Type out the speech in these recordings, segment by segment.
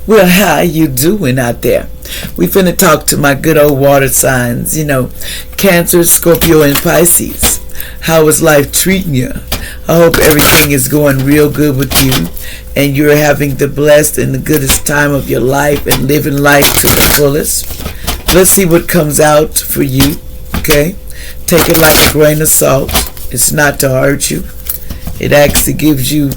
Well, how you doing out there? We finna talk to my good old water signs, Cancer, Scorpio, and Pisces. How is life treating you? I hope everything is going real good with you and you're having the blessed and the goodest time of your life and living life to the fullest. Let's see what comes out for you, okay? Take it like a grain of salt. It's not to hurt you. It actually gives you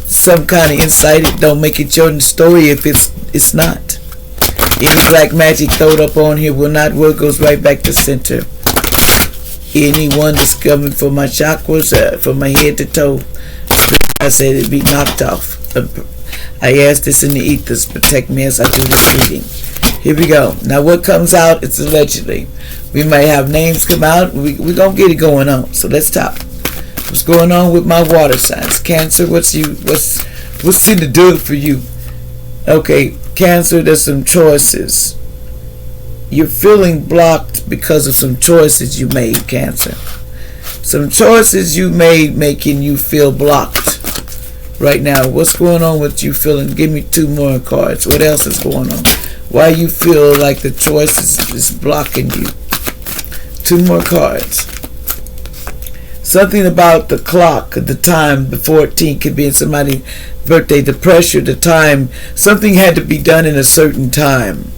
some kind of insight. It don't make it your story if it's not. Any black magic thrown up on here will not work. Goes right back to center. Anyone that's coming from my chakras, from my head to toe, I said it'd be knocked off. I ask this in the ethers, protect me as I do this reading. Here we go. Now what comes out is allegedly. We might have names come out. We're going to get it going on. So let's talk. What's going on with my water signs? Cancer, what's in the do for you? Okay, Cancer, there's some choices. You're feeling blocked because of some choices you made, Cancer. Some choices you made making you feel blocked right now. What's going on with you feeling? Give me 2 more cards. What else is going on? Why you feel like the choices is blocking you? 2 more cards. Something about the clock, the time, the 14 could be in somebody's birthday, the pressure, the time. Something had to be done in a certain time.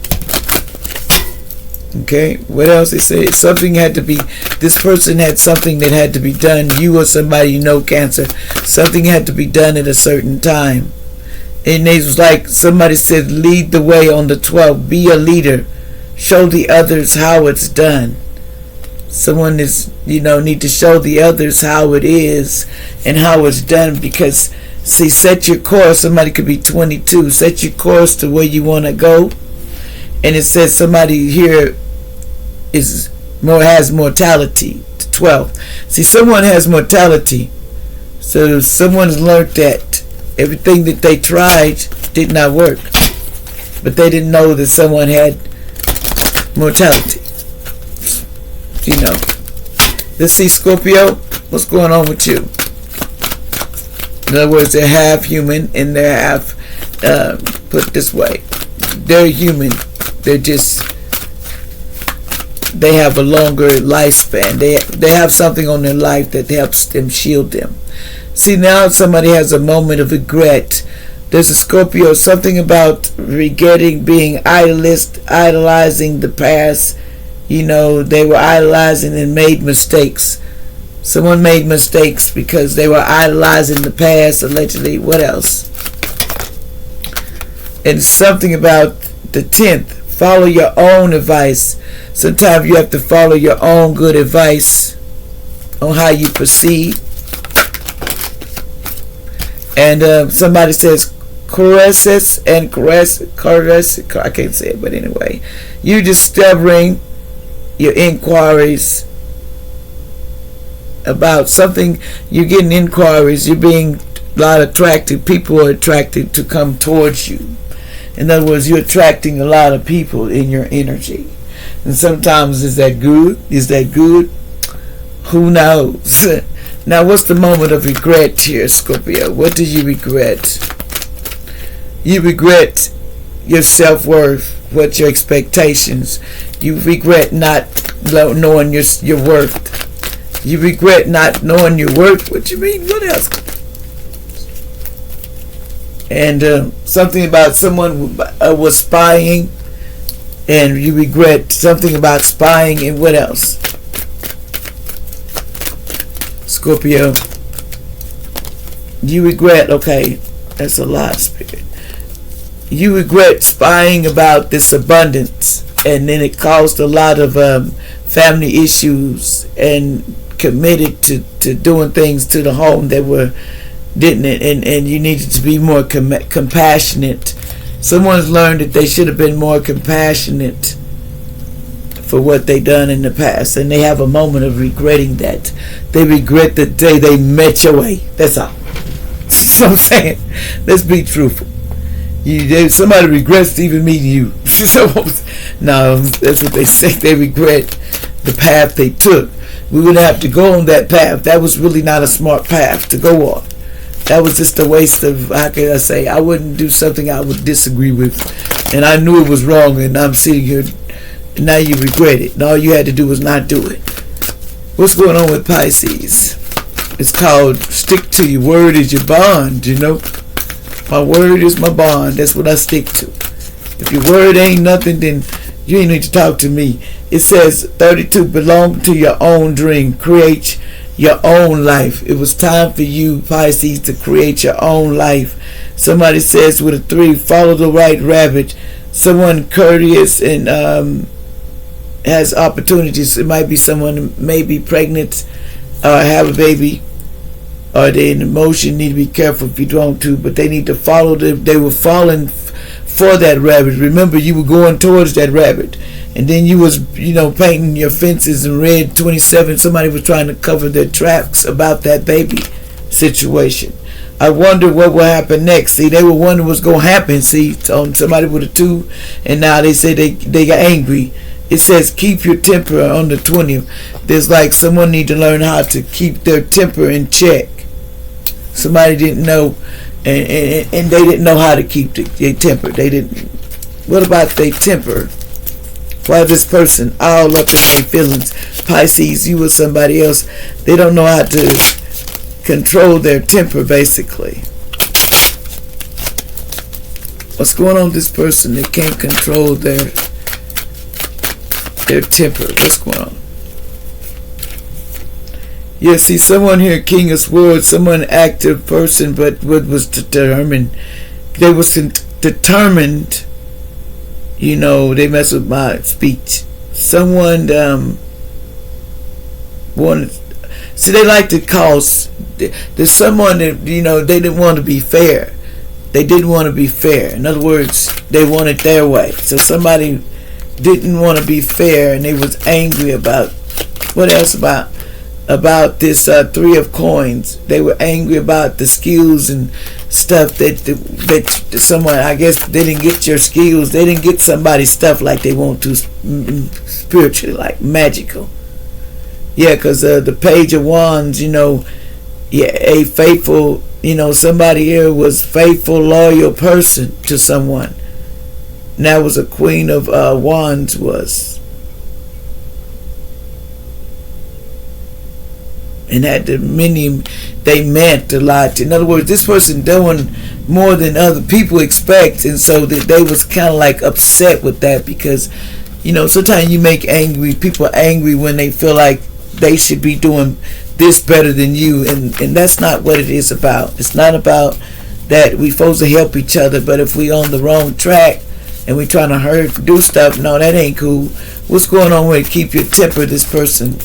Okay, what else they say? Something had to be, this person had something that had to be done. You or somebody Cancer. Something had to be done at a certain time. And it was like somebody said, lead the way on the 12th. Be a leader. Show the others how it's done. Someone is, need to show the others how it is and how it's done, because, see, set your course. Somebody could be 22. Set your course to where you want to go. And it says somebody here has mortality. 12. See, someone has mortality. So someone's learned that everything that they tried did not work. But they didn't know that someone had mortality. Let's see, Scorpio, what's going on with you? In other words, they're half human and they're half, put it this way, they're human. They have a longer lifespan. They have something on their life that helps them shield them. See, now somebody has a moment of regret. There's a Scorpio, something about regretting, being idolizing the past. They were idolizing and made mistakes. Someone made mistakes because they were idolizing the past, allegedly. What else? And something about the 10th. Follow your own advice. Sometimes you have to follow your own good advice on how you proceed. And somebody says, caresses, I can't say it, but anyway. You discovering your inquiries about something. You're getting inquiries. You're being a lot attracted. People are attracted to come towards you. In other words, you're attracting a lot of people in your energy. And sometimes, is that good? Is that good? Who knows? Now, what's the moment of regret here, Scorpio? What do you regret? You regret your self-worth. What's your expectations? You regret not knowing your worth. You regret not knowing your worth. What you mean? What else? And something about someone was spying, and you regret something about spying. And what else? Scorpio, you regret, okay, that's a lot, Spirit. You regret spying about this abundance, and then it caused a lot of family issues, and committed to doing things to the home that didn't, and you needed to be more compassionate. Someone's learned that they should have been more compassionate for what they done in the past, and they have a moment of regretting that. They regret the day they met your way. That's all. That's what I'm saying. Let's be truthful. Somebody regrets even meeting you. So, no, that's what they say. They regret the path they took. We would have to go on that path. That was really not a smart path to go on. That was just a waste of, how can I say, I wouldn't do something I would disagree with. And I knew it was wrong, and I'm sitting here, and now you regret it. And all you had to do was not do it. What's going on with Pisces? It's called stick to your word is your bond, you know. My word is my bond. That's what I stick to. If your word ain't nothing, then you ain't need to talk to me. It says 32, belong to your own dream. Create your own life. It was time for you, Pisces, to create your own life. Somebody says with a 3, follow the right rabbit. Someone courteous and has opportunities. It might be someone who may be pregnant or have a baby, or they in emotion. Need to be careful if you don't too, but they need to follow they were falling for that rabbit. Remember, you were going towards that rabbit, and then you was, painting your fences in red 27. Somebody was trying to cover their tracks about that baby situation. I wonder what will happen next. See, they were wondering what's going to happen. See, on somebody with a 2, and now they say they got angry. It says keep your temper on the 20th. There's like someone need to learn how to keep their temper in check. Somebody didn't know, and they didn't know how to keep their temper. They didn't. What about their temper? Why this person all up in their feelings? Pisces, you or somebody else, they don't know how to control their temper, basically. What's going on with this person? They can't control their temper. What's going on? Yeah, see, someone here, King of Swords, someone active person, but what was determined. They was determined, they mess with my speech. Someone wanted, see, they like to cause, there's someone that, they didn't want to be fair. They didn't want to be fair. In other words, they wanted their way. So somebody didn't want to be fair, and they was angry about, what else about this 3 of coins. They were angry about the skills and stuff that someone, I guess, they didn't get your skills. They didn't get somebody's stuff like they want to spiritually, like magical. Yeah, because the Page of Wands, a faithful, somebody here was faithful, loyal person to someone. And that was a Queen of Wands was. And had the meaning they meant a lot. In other words, this person doing more than other people expect, and so that they was kind of like upset with that, because sometimes you make people angry when they feel like they should be doing this better than you, and that's not what it is about. It's not about that we supposed to help each other, but if we on the wrong track and we trying to do stuff, no, that ain't cool. What's going on with keep your temper, this person?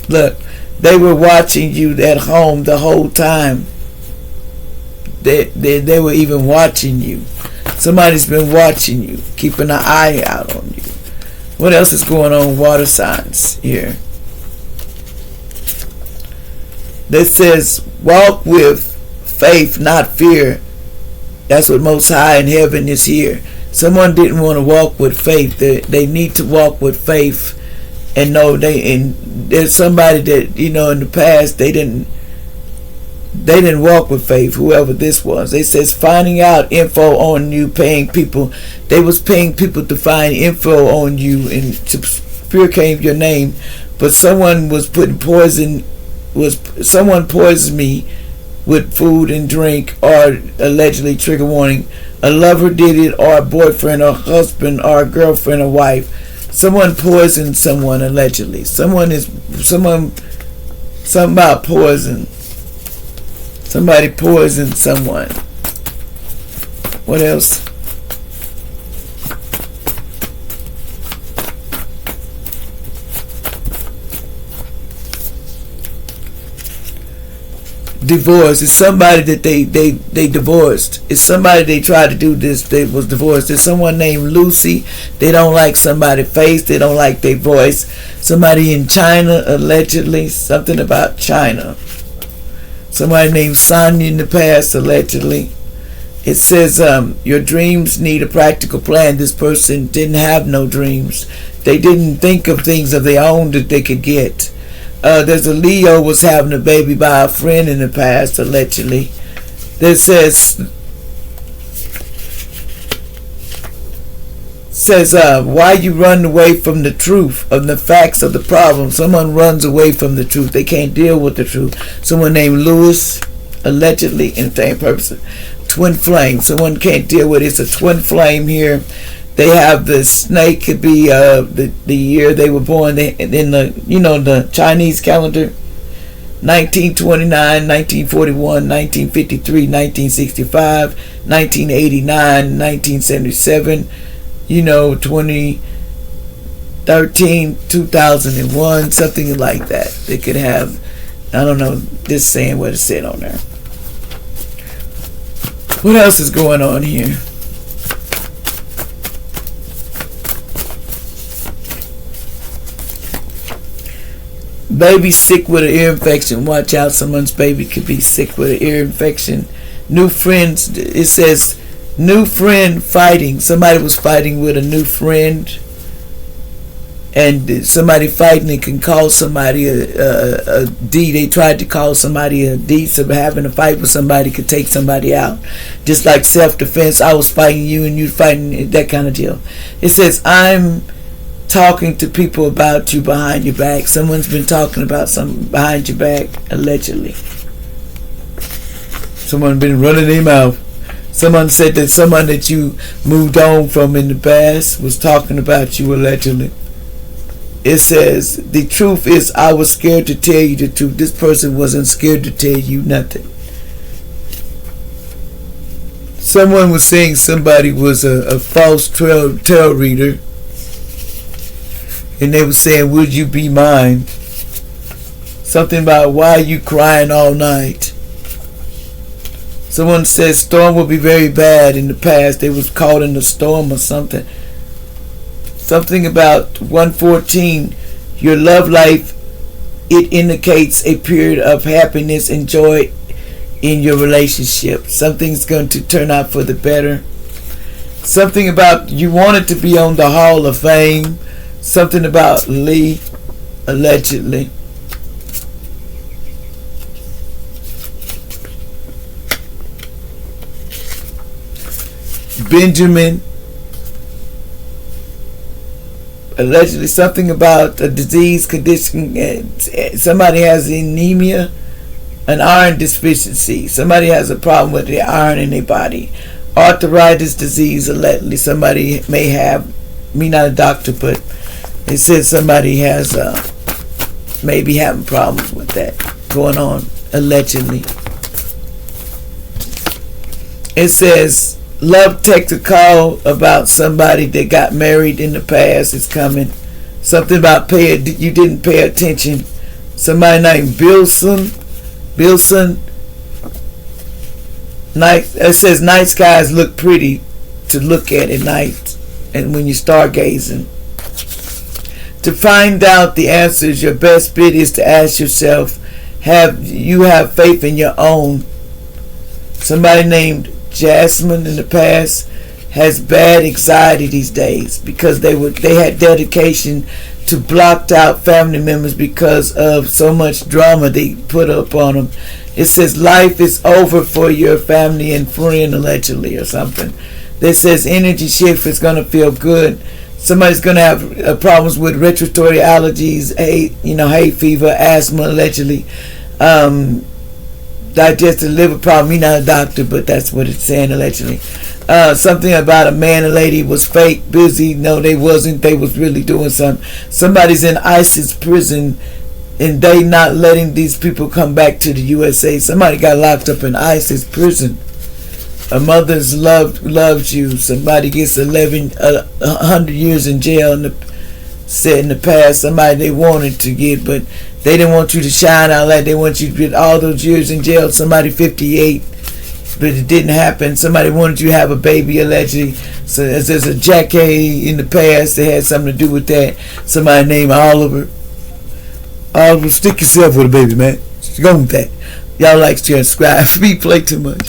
Look, they were watching you at home the whole time. They were even watching you. Somebody's been watching you, keeping an eye out on you. What else is going on, water signs here? That says, walk with faith, not fear. That's what Most High in heaven is here. Someone didn't want to walk with faith. They need to walk with faith. And no, there's somebody that, in the past, they didn't walk with faith, whoever this was. They says finding out info on you, paying people. They was paying people to find info on you and to purify your name. But someone was putting someone poisoned me with food and drink, or allegedly, trigger warning, a lover did it, or a boyfriend or husband or a girlfriend or wife. Someone poisoned someone, allegedly. Something about poison. Somebody poisoned someone. What else? Divorce. It's somebody that they divorced. It's somebody they tried to do this. They was divorced. There's someone named Lucy. They don't like somebody's face. They don't like their voice. Somebody in China, allegedly. Something about China. Somebody named Sonia in the past, allegedly. It says your dreams need a practical plan. This person didn't have no dreams. They didn't think of things of their own that they could get. There's a Leo was having a baby by a friend in the past, allegedly. That says why you run away from the truth of the facts of the problem. Someone runs away from the truth. They can't deal with the truth. Someone named Lewis, allegedly, entertainment purposes. Twin flame. Someone can't deal with it. It's a twin flame here. They have the snake, could be the year they were born in the the Chinese calendar. 1929, 1941, 1953, 1965, 1989, 1977, 2013, 2001, something like that. They could have, I don't know, just saying what it said on there. What else is going on here? Baby sick with an ear infection. Watch out, someone's baby could be sick with an ear infection. New friends, it says new friend fighting. Somebody was fighting with a new friend, and somebody fighting, it can cause somebody a D. They tried to cause somebody a D, so having a fight with somebody could take somebody out. Just like self-defense, I was fighting you and you fighting, that kind of deal. It says, I'm talking to people about you behind your back. Someone's been talking about something behind your back, allegedly. Someone's been running their mouth. Someone said that someone that you moved on from in the past was talking about you, allegedly. It says, the truth is, I was scared to tell you the truth. This person wasn't scared to tell you nothing. Someone was saying somebody was a false tarot reader. And they were saying, would you be mine? Something about why are you crying all night? Someone says storm will be very bad in the past. They was caught in a storm or something. Something about 114. Your love life, it indicates a period of happiness and joy in your relationship. Something's going to turn out for the better. Something about you wanted to be on the Hall of Fame. Something about Lee, allegedly. Benjamin, allegedly something about a disease condition. Somebody has anemia, an iron deficiency. Somebody has a problem with the iron in their body. Arthritis disease, allegedly. Somebody may have, me not a doctor, but it says somebody has maybe having problems with that going on, allegedly. It says love takes a call about somebody that got married in the past is coming. Something about you didn't pay attention. Somebody named Bilson. It says night skies look pretty to look at night, and when you stargazing. To find out the answers, your best bet is to ask yourself, you have faith in your own. Somebody named Jasmine in the past has bad anxiety these days because they had dedication to blocked out family members because of so much drama they put up on them. It says life is over for your family and friend, allegedly, or something. That says energy shift is going to feel good. Somebody's going to have problems with respiratory allergies, hay fever, asthma, allegedly. Digestive liver problem. You're not a doctor, but that's what it's saying, allegedly. Something about a man and lady was fake, busy. No, they wasn't. They was really doing something. Somebody's in ISIS prison, and they not letting these people come back to the USA. Somebody got locked up in ISIS prison. A mother's loves you. Somebody gets 100 years in jail in the past. Somebody they wanted to get, but they didn't want you to shine out like they want you to get all those years in jail. Somebody 58, but it didn't happen. Somebody wanted you to have a baby, allegedly. So there's a Jackie in the past that had something to do with that. Somebody named Oliver. Oliver, stick yourself with a baby, man. Go with that. Y'all like to subscribe. Me play too much.